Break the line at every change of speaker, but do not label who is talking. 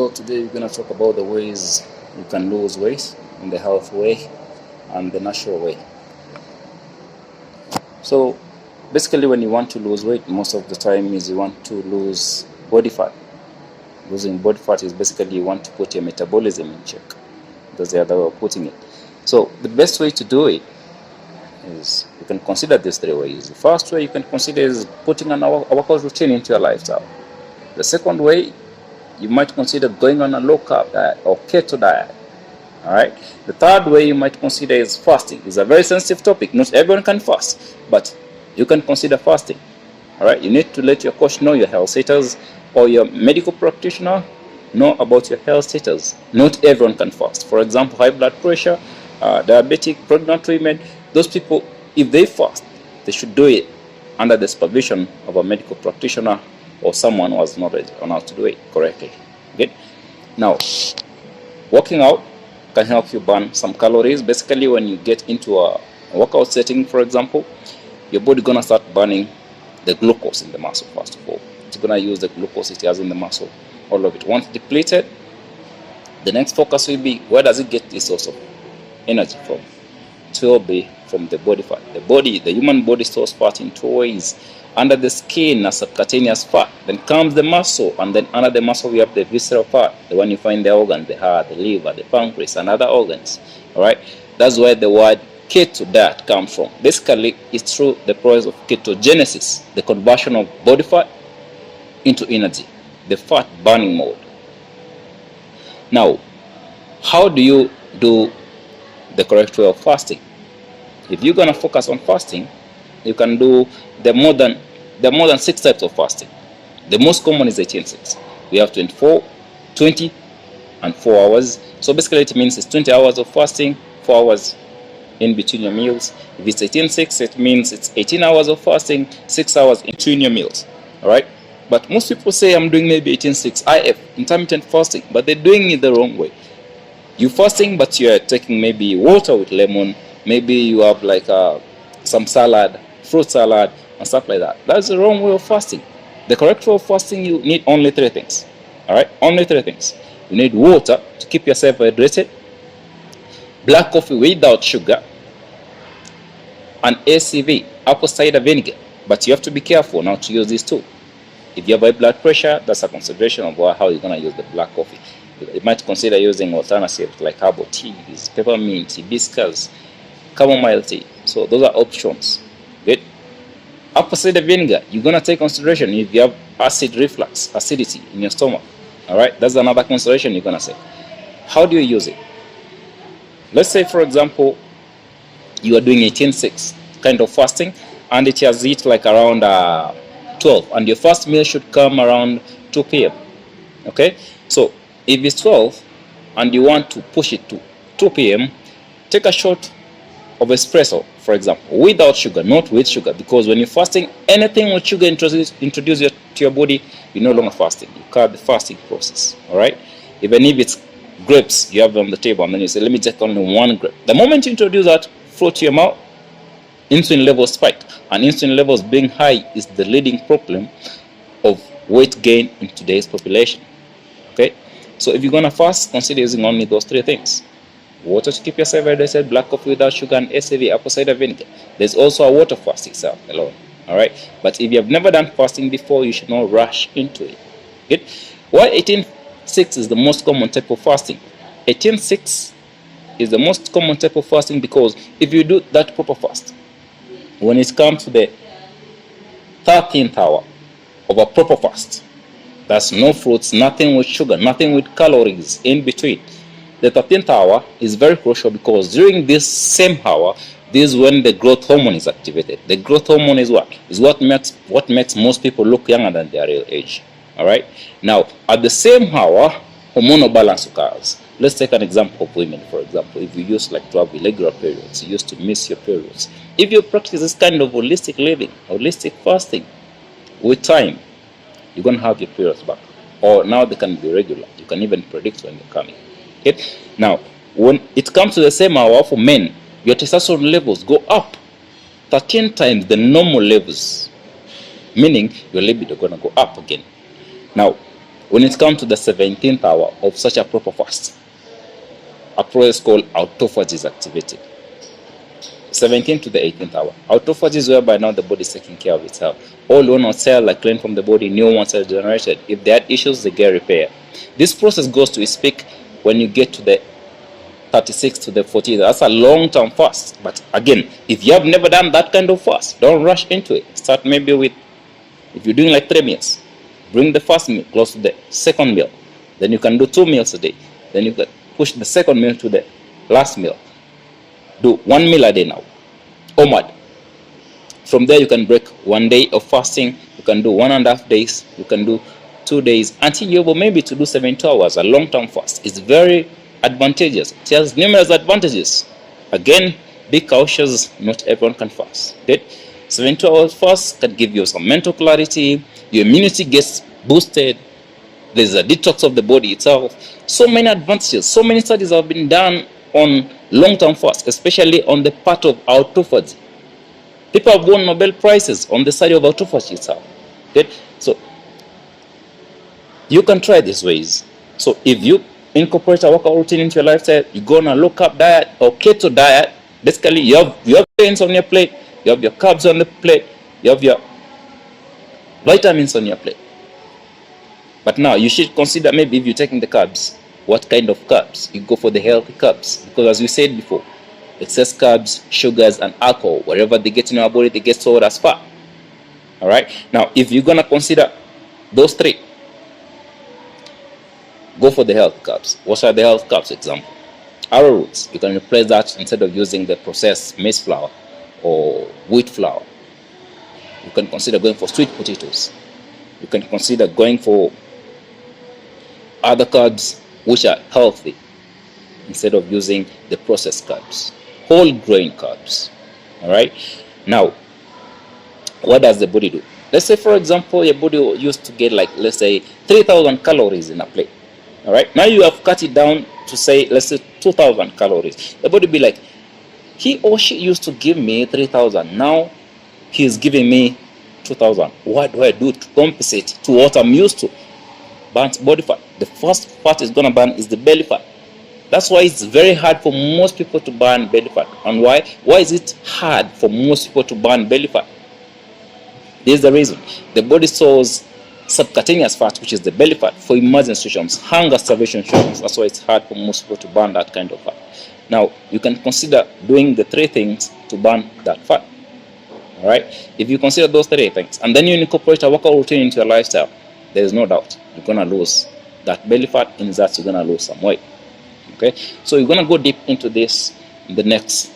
So today we're going to talk about the ways you can lose weight in the healthy way and the natural way. So basically when you want to lose weight, most of the time is you want to lose body fat. Losing body fat is basically you want to put your metabolism in check. That's the other way of putting it. So the best way to do it is, you can consider these three ways. The first way you can consider is putting a workout routine into your lifestyle. The second way, you might consider going on a low carb diet or keto diet. Alright. The third way you might consider is fasting. It's a very sensitive topic. Not everyone can fast, but you can consider fasting. Alright. You need to let your coach know, your health status, or your medical practitioner know about your health status. Not everyone can fast. For example, high blood pressure, diabetic, pregnant women, those people, if they fast, they should do it under the supervision of a medical practitioner or someone who has knowledge on how to do it correctly. Okay? Now, working out can help you burn some calories. Basically, when you get into a workout setting, for example, your body gonna start burning the glucose in the muscle first of all. It's gonna use the glucose it has in the muscle, all of it. Once depleted, the next focus will be, where does it get this source of energy from? It will be from the body fat. The human body stores fat in two ways. Under the skin as subcutaneous fat, then comes the muscle, and then under the muscle we have the visceral fat, the one you find in the organs, the heart, the liver, the pancreas, and other organs. Alright, that's where the word keto diet comes from. Basically, it's through the process of ketogenesis, the conversion of body fat into energy, the fat burning mode. Now, how do you do the correct way of fasting? If you're gonna focus on fasting, you can do there are more than 6 types of fasting. The most common is 18-6. We have 24, 20, and 4 hours. So basically it means it's 20 hours of fasting, 4 hours in between your meals. If it's 18-6, it means it's 18 hours of fasting, 6 hours in between your meals. Alright? But most people say I'm doing maybe 18-6, IF, intermittent fasting, but they're doing it the wrong way. You're fasting, but you're taking maybe water with lemon, maybe you have like some salad, fruit salad, and stuff like that. That's the wrong way of fasting. The correct way of fasting, you need only 3 things. Alright? Only 3 things. You need water to keep yourself hydrated, black coffee without sugar, and ACV, apple cider vinegar. But you have to be careful not to use these 2. If you have high blood pressure, that's a consideration of how you're going to use the black coffee. You might consider using alternatives like herbal teas, peppermint, hibiscus, chamomile tea. So those are options. Good. Apple cider vinegar, you're going to take consideration if you have acid reflux, acidity in your stomach. Alright, that's another consideration you're going to say. How do you use it? Let's say, for example, you are doing 18-6 kind of fasting, and it has hit like around 12, and your first meal should come around 2 p.m. Okay, so if it's 12 and you want to push it to 2 p.m., take a shot of espresso, for example, without sugar, not with sugar, because when you're fasting, anything with sugar introduce to your body, you're no longer fasting. You cut the fasting process. Alright, even if it's grapes you have on the table, and then you say, let me take only 1 grape. The moment you introduce that fruit to your mouth, insulin levels spike, and insulin levels being high is the leading problem of weight gain in today's population. Okay, so if you're gonna fast, consider using only those 3 things: water to keep yourself hydrated, black coffee without sugar, and ACV, apple cider vinegar. There's also a water fast itself alone. Alright, but if you have never done fasting before, you should not rush into it. Good. Why 18-6 is the most common type of fasting? 18-6 is the most common type of fasting because if you do that proper fast, when it comes to the 13th hour of a proper fast, that's no fruits, nothing with sugar, nothing with calories in between. The 13th hour is very crucial because during this same hour, this is when the growth hormone is activated. The growth hormone is what? Is what makes most people look younger than their real age. Alright? Now, at the same hour, hormonal balance occurs. Let's take an example of women, for example. If you used to have irregular periods, you used to miss your periods. If you practice this kind of holistic living, holistic fasting, with time, you're going to have your periods back. Or now they can be regular. You can even predict when they're coming. Okay? Now, when it comes to the same hour for men, your testosterone levels go up 13 times the normal levels, meaning your libido is going to go up again. Now, When it comes to the 17th hour of such a proper fast, a process called autophagy is activated. 17th to the 18th hour. Autophagy is whereby now the body is taking care of itself. All donor cells are cleaned from the body, new ones are generated. If they had issues, they get repaired. This process goes to its peak when you get to the 36 to the 40. That's a long-term fast. But again, if you have never done that kind of fast, don't rush into it. Start maybe with, if you're doing like 3 meals, bring the first meal close to the second meal. Then you can do 2 meals a day. Then you can push the second meal to the last meal. Do 1 meal a day now. Onward. From there, you can break 1 day of fasting. You can do 1.5 days. You can do 2 days until you're able maybe to do 72 hours. A long-term fast. It's very advantageous. It has numerous advantages. Again, be cautious. Not everyone can fast. Okay? 72 hours fast can give you some mental clarity. Your immunity gets boosted. There's a detox of the body itself. So many advantages. So many studies have been done on long-term fast, especially on the part of autophagy. People have won Nobel Prizes on the study of autophagy itself. Okay? So you can try these ways. So if you incorporate a workout routine into your lifestyle, you go on a low-carb diet or keto diet. Basically, you have grains on your plate, you have your carbs on the plate, you have your vitamins on your plate. But now you should consider, maybe if you're taking the carbs, what kind of carbs? You go for the healthy carbs, because as we said before, excess carbs, sugars, and alcohol, wherever they get in our body, they get stored as fat. All right. Now, if you're gonna consider those 3, go for the health carbs. What are the health carbs? Example: arrowroots. You can replace that instead of using the processed maize flour or wheat flour. You can consider going for sweet potatoes. You can consider going for other carbs which are healthy instead of using the processed carbs. Whole grain carbs. All right. Now, what does the body do? Let's say, for example, your body used to get like, let's say, 3,000 calories in a plate. All right. Now you have cut it down to say, let's say 2,000 calories. The body be like, he or she used to give me 3,000. Now he's giving me 2,000. What do I do to compensate to what I'm used to? Burns body fat. The first fat is gonna burn is the belly fat. That's why it's very hard for most people to burn belly fat. And why? Why is it hard for most people to burn belly fat? This is the reason. The body stores subcutaneous fat, which is the belly fat, for emergency situations, hunger, starvation situations. That's why it's hard for most people to burn that kind of fat. Now, you can consider doing the 3 things to burn that fat. All right. If you consider those 3 things, and then you incorporate a workout routine into your lifestyle, there is no doubt you're gonna lose that belly fat. In that, you're gonna lose some weight. Okay. So you're gonna go deep into this in the next